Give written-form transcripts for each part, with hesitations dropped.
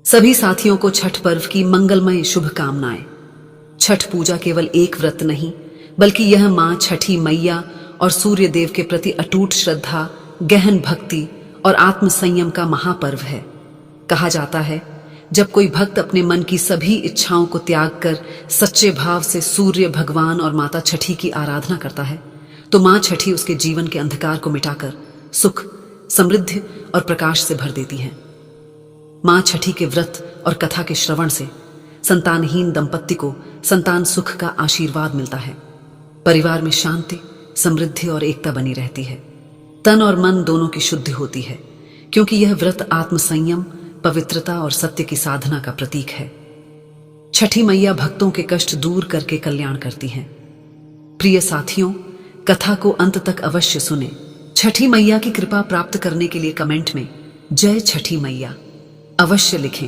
सभी साथियों को छठ पर्व की मंगलमय शुभकामनाएं। छठ पूजा केवल एक व्रत नहीं, बल्कि यह मां छठी मैया और सूर्य देव के प्रति अटूट श्रद्धा, गहन भक्ति और आत्मसंयम का महापर्व है। कहा जाता है, जब कोई भक्त अपने मन की सभी इच्छाओं को त्याग कर सच्चे भाव से सूर्य भगवान और माता छठी की आराधना करता है, तो मां छठी उसके जीवन के अंधकार को मिटाकर सुख, समृद्धि और प्रकाश से भर देती हैं। मां छठी के व्रत और कथा के श्रवण से संतानहीन दंपत्ति को संतान सुख का आशीर्वाद मिलता है। परिवार में शांति, समृद्धि और एकता बनी रहती है। तन और मन दोनों की शुद्धि होती है, क्योंकि यह व्रत आत्मसंयम, पवित्रता और सत्य की साधना का प्रतीक है। छठी मैया भक्तों के कष्ट दूर करके कल्याण करती हैं। प्रिय साथियों, कथा को अंत तक अवश्य सुने। छठी मैया की कृपा प्राप्त करने के लिए कमेंट में जय छठी मैया अवश्य लिखें।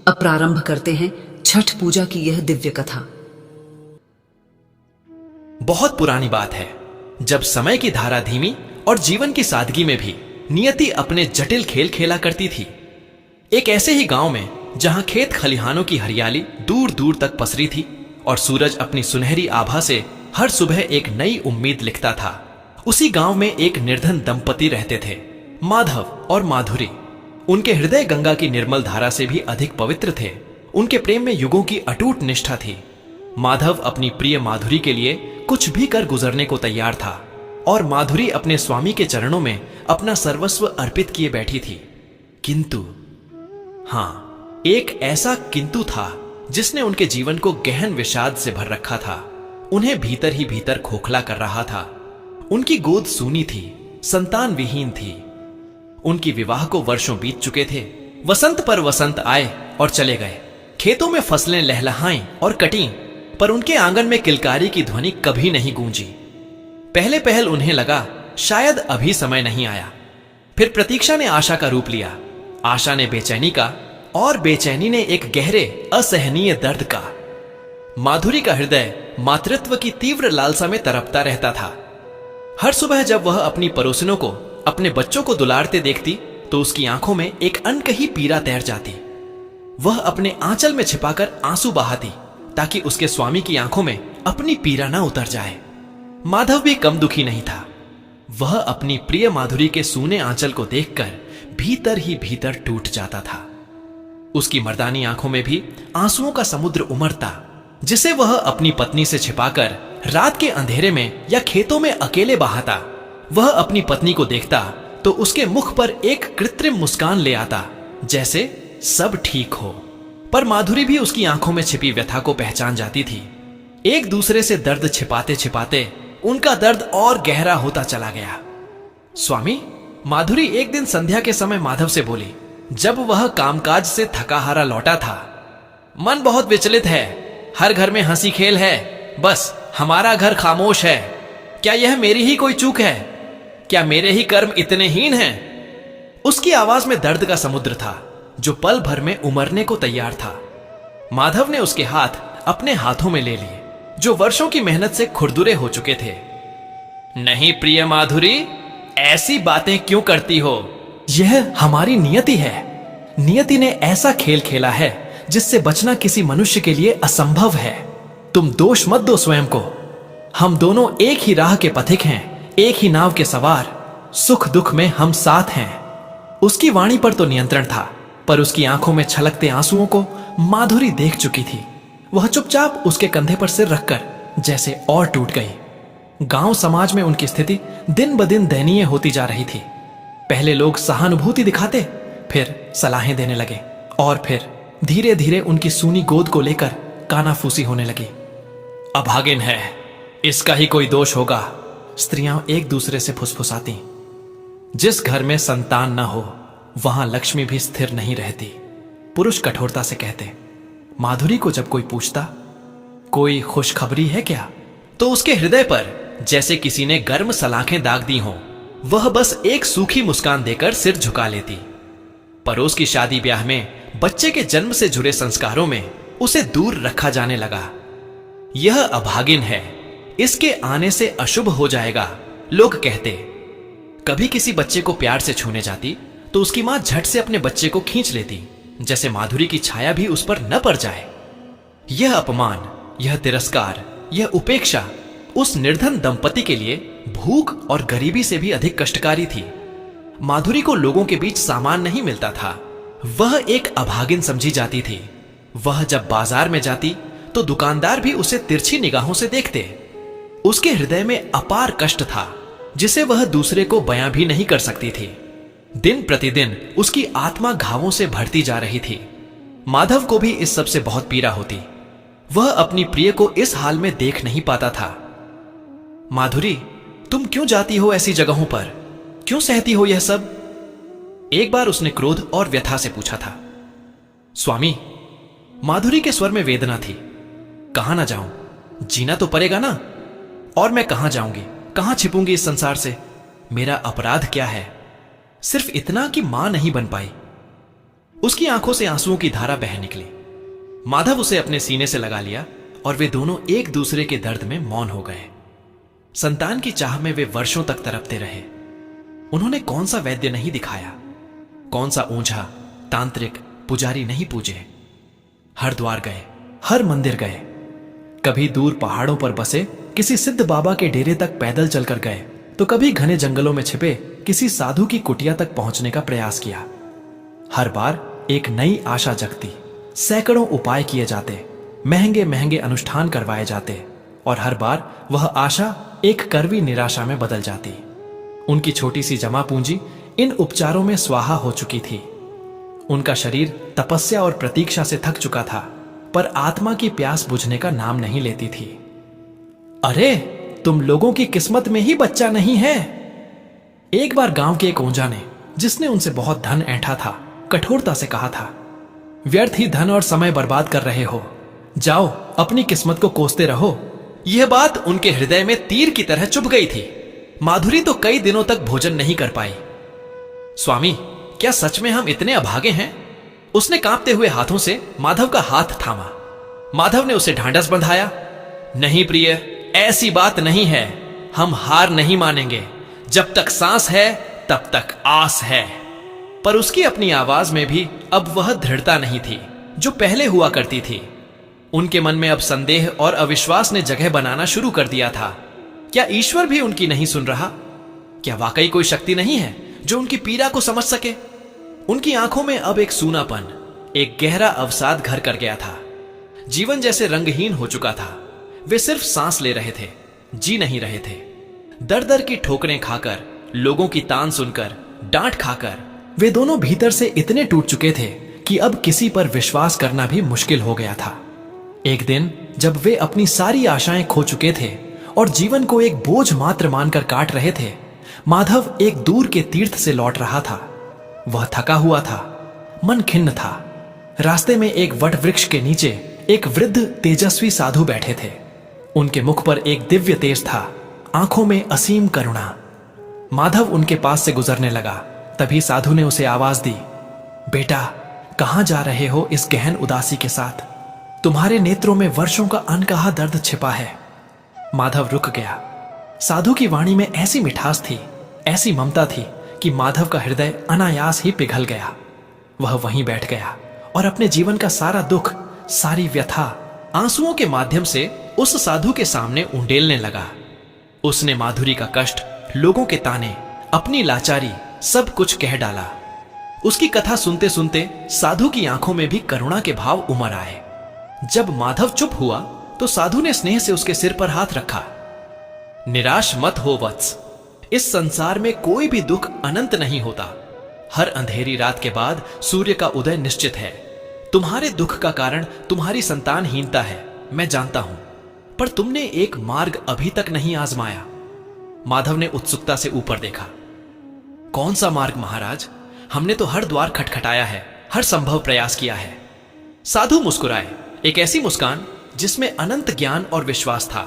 अब प्रारंभ करते हैं छठ पूजा की यह दिव्य कथा। बहुत पुरानी बात है, जब समय की धारा धीमी और जीवन की सादगी में भी नियति अपने जटिल खेल खेला करती थी। एक ऐसे ही गांव में जहां खेत खलिहानों की हरियाली दूर दूर तक पसरी थी और सूरज अपनी सुनहरी आभा से हर सुबह एक नई उम्मीद लिखता था, उसी गांव में एक निर्धन दंपति रहते थे, माधव और माधुरी। उनके हृदय गंगा की निर्मल धारा से भी अधिक पवित्र थे। उनके प्रेम में युगों की अटूट निष्ठा थी। माधव अपनी प्रिय माधुरी के लिए कुछ भी कर गुजरने को तैयार था और माधुरी अपने स्वामी के चरणों में अपना सर्वस्व अर्पित किए बैठी थी। किंतु हाँ, एक ऐसा किंतु था जिसने उनके जीवन को गहन विषाद से भर रखा था, उन्हें भीतर ही भीतर खोखला कर रहा था। उनकी गोद सूनी थी, संतान विहीन थी। उनकी विवाह को वर्षों बीत चुके थे। वसंत पर वसंत आए और चले गए। खेतों में फसलें लहलहाईं और कटीं, पर उनके आंगन में किलकारी की ध्वनि कभी नहीं गूंजी। पहले पहल उन्हें लगा शायद अभी समय नहीं आया। फिर प्रतीक्षा ने आशा का रूप लिया, आशा ने बेचैनी का, और बेचैनी ने एक गहरे असहनीय दर्द का। माधुरी का हृदय मातृत्व की तीव्र लालसा में तड़पता रहता था। हर सुबह जब वह अपनी पड़ोसिनों को, अपने बच्चों को दुलारते देखती, तो उसकी आंखों में एक अनकही पीड़ा तैर जाती। वह अपने आंचल में छिपाकर आंसू बहाती, ताकि उसके स्वामी की आंखों में अपनी पीड़ा न उतर जाए। माधव भी कम दुखी नहीं था। वह अपनी प्रिय माधुरी के सूने आंचल को देखकर भीतर ही भीतर टूट जाता था। उसकी मर्दानी आंखों में भी आंसुओं का समुद्र उमड़ता, जिसे वह अपनी पत्नी से छिपाकर रात के अंधेरे में या खेतों में अकेले बहाता। वह अपनी पत्नी को देखता तो उसके मुख पर एक कृत्रिम मुस्कान ले आता, जैसे सब ठीक हो। पर माधुरी भी उसकी आंखों में छिपी व्यथा को पहचान जाती थी। एक दूसरे से दर्द छिपाते छिपाते उनका दर्द और गहरा होता चला गया। स्वामी, माधुरी एक दिन संध्या के समय माधव से बोली, जब वह कामकाज से थका हारा लौटा था। मन बहुत विचलित है। हर घर में हंसी खेल है, बस हमारा घर खामोश है। क्या यह मेरी ही कोई चूक है? क्या मेरे ही कर्म इतने हीन हैं? उसकी आवाज में दर्द का समुद्र था, जो पल भर में उमड़ने को तैयार था। माधव ने उसके हाथ अपने हाथों में ले लिए, जो वर्षों की मेहनत से खुरदुरे हो चुके थे। नहीं प्रिय माधुरी, ऐसी बातें क्यों करती हो? यह हमारी नियति है। नियति ने ऐसा खेल खेला है जिससे बचना किसी मनुष्य के लिए असंभव है। तुम दोष मत दो स्वयं को। हम दोनों एक ही राह के पथिक हैं, एक ही नाव के सवार। सुख दुख में हम साथ हैं। उसकी वाणी पर तो नियंत्रण था, पर उसकी आंखों में छलकते आंसुओं को माधुरी देख चुकी थी। वह चुपचाप उसके कंधे पर सिर रखकर जैसे और टूट गई। गांव समाज में उनकी स्थिति दिन ब दिन दयनीय होती जा रही थी। पहले लोग सहानुभूति दिखाते, फिर सलाहें देने लगे, और फिर धीरे धीरे उनकी सूनी गोद को लेकर कानाफूसी होने लगी। अभागिन है, इसका ही कोई दोष होगा। स्त्रियां एक दूसरे से फुसफुसाती। जिस घर में संतान न हो, वहां लक्ष्मी भी स्थिर नहीं रहती, पुरुष कठोरता से कहते। माधुरी को जब कोई पूछता, कोई खुशखबरी है क्या, तो उसके हृदय पर जैसे किसी ने गर्म सलाखें दाग दी हों। वह बस एक सूखी मुस्कान देकर सिर झुका लेती। पड़ोस की शादी ब्याह में बच्चे के जन्म से जुड़े संस्कारों में उसे दूर रखा जाने लगा। यह अभागिन है, इसके आने से अशुभ हो जाएगा, लोग कहते। कभी किसी बच्चे को प्यार से छूने जाती तो उसकी मां झट से अपने बच्चे को खींच लेती जैसे माधुरी की छाया भी उस पर न पड़ जाए। यह अपमान, यह तिरस्कार, यह उपेक्षा उस निर्धन दंपति के लिए भूख और गरीबी से भी अधिक कष्टकारी थी। माधुरी को लोगों के बीच सामान नहीं मिलता था। वह एक अभागिन समझी जाती थी। वह जब बाजार में जाती तो दुकानदार भी उसे तिरछी निगाहों से देखते। उसके हृदय में अपार कष्ट था जिसे वह दूसरे को बयां भी नहीं कर सकती थी। दिन प्रतिदिन उसकी आत्मा घावों से भरती जा रही थी। माधव को भी इस सब से बहुत पीड़ा होती। वह अपनी प्रिय को इस हाल में देख नहीं पाता था। माधुरी, तुम क्यों जाती हो ऐसी जगहों पर? क्यों सहती हो यह सब? एक बार उसने क्रोध और व्यथा से पूछा था। स्वामी, माधुरी के स्वर में वेदना थी। कहां ना जाऊं, जीना तो पड़ेगा ना। और मैं कहां जाऊंगी, कहां छिपूंगी इस संसार से? मेरा अपराध क्या है? सिर्फ इतना कि मां नहीं बन पाई। उसकी आंखों से आंसुओं की धारा बह निकली। माधव उसे अपने सीने से लगा लिया और वे दोनों एक दूसरे के दर्द में मौन हो गए। संतान की चाह में वे वर्षों तक तड़पते रहे। उन्होंने कौन सा वैद्य नहीं दिखाया, कौन सा ओझा, तांत्रिक, पुजारी नहीं पूजे। हरिद्वार गए, हर मंदिर गए, कभी दूर पहाड़ों पर बसे किसी सिद्ध बाबा के डेरे तक पैदल चलकर गए, तो कभी घने जंगलों में छिपे किसी साधु की कुटिया तक पहुंचने का प्रयास किया। हर बार एक नई आशा जगती, सैकड़ों उपाय किए जाते, महंगे महंगे अनुष्ठान करवाए जाते, और हर बार वह आशा एक कड़वी निराशा में बदल जाती। उनकी छोटी सी जमा पूंजी इन उपचारों में स्वाहा हो चुकी थी। उनका शरीर तपस्या और प्रतीक्षा से थक चुका था, पर आत्मा की प्यास बुझने का नाम नहीं लेती थी। अरे, तुम लोगों की किस्मत में ही बच्चा नहीं है। एक बार गांव के एक ओंझा ने, जिसने उनसे बहुत धन ऐंठा था, कठोरता से कहा था, व्यर्थ ही धन और समय बर्बाद कर रहे हो। जाओ, अपनी किस्मत को कोसते रहो। यह बात उनके हृदय में तीर की तरह चुभ गई थी। माधुरी तो कई दिनों तक भोजन नहीं कर पाई। स्वामी, क्या सच में हम इतने अभागे हैं? उसने कांपते हुए हाथों से माधव का हाथ थामा। माधव ने उसे ढांढस बंधाया। नहीं प्रिय, ऐसी बात नहीं है। हम हार नहीं मानेंगे। जब तक सांस है तब तक आस है। पर उसकी अपनी आवाज में भी अब वह दृढ़ता नहीं थी जो पहले हुआ करती थी। उनके मन में अब संदेह और अविश्वास ने जगह बनाना शुरू कर दिया था। क्या ईश्वर भी उनकी नहीं सुन रहा? क्या वाकई कोई शक्ति नहीं है जो उनकी पीड़ा को समझ सके? उनकी आंखों में अब एक सूनापन, एक गहरा अवसाद घर कर गया था। जीवन जैसे रंगहीन हो चुका था। वे सिर्फ सांस ले रहे थे, जी नहीं रहे थे। दर दर की ठोकरें खाकर, लोगों की तान सुनकर, डांट खाकर वे दोनों भीतर से इतने टूट चुके थे कि अब किसी पर विश्वास करना भी मुश्किल हो गया था। एक दिन जब वे अपनी सारी आशाएं खो चुके थे और जीवन को एक बोझ मात्र मानकर काट रहे थे, माधव एक दूर के तीर्थ से लौट रहा था। वह थका हुआ था, मन खिन्न था। रास्ते में एक वट वृक्ष के नीचे एक वृद्ध तेजस्वी साधु बैठे थे। उनके मुख पर एक दिव्य तेज था, आंखों में असीम करुणा। माधव उनके पास से गुजरने लगा। तभी साधु ने उसे आवाज दी, बेटा, कहां जा रहे हो इस गहन उदासी के साथ? तुम्हारे नेत्रों में वर्षों का अनकहा दर्द छिपा है। माधव रुक गया। साधु की वाणी में ऐसी मिठास थी, ऐसी ममता थी कि माधव का हृदय अनायास ही पिघल गया। वह वहीं बैठ गया और अपने जीवन का सारा दुख, सारी व्यथा आंसुओं के माध्यम से उस साधु के सामने उंडेलने लगा। उसने माधुरी का कष्ट, लोगों के ताने, अपनी लाचारी सब कुछ कह डाला। उसकी कथा सुनते सुनते साधु की आंखों में भी करुणा के भाव उमड़ आए। जब माधव चुप हुआ तो साधु ने स्नेह से उसके सिर पर हाथ रखा। निराश मत हो वत्स, इस संसार में कोई भी दुख अनंत नहीं होता। हर अंधेरी रात के बाद सूर्य का उदय निश्चित है। तुम्हारे दुख का कारण तुम्हारी संतानहीनता है, मैं जानता हूं, पर तुमने एक मार्ग अभी तक नहीं आजमाया। माधव ने उत्सुकता से ऊपर देखा। कौन सा मार्ग महाराज? हमने तो हर द्वार खटखटाया है, हर संभव प्रयास किया है। साधु मुस्कुराए, एक ऐसी मुस्कान जिसमें अनंत ज्ञान और विश्वास था।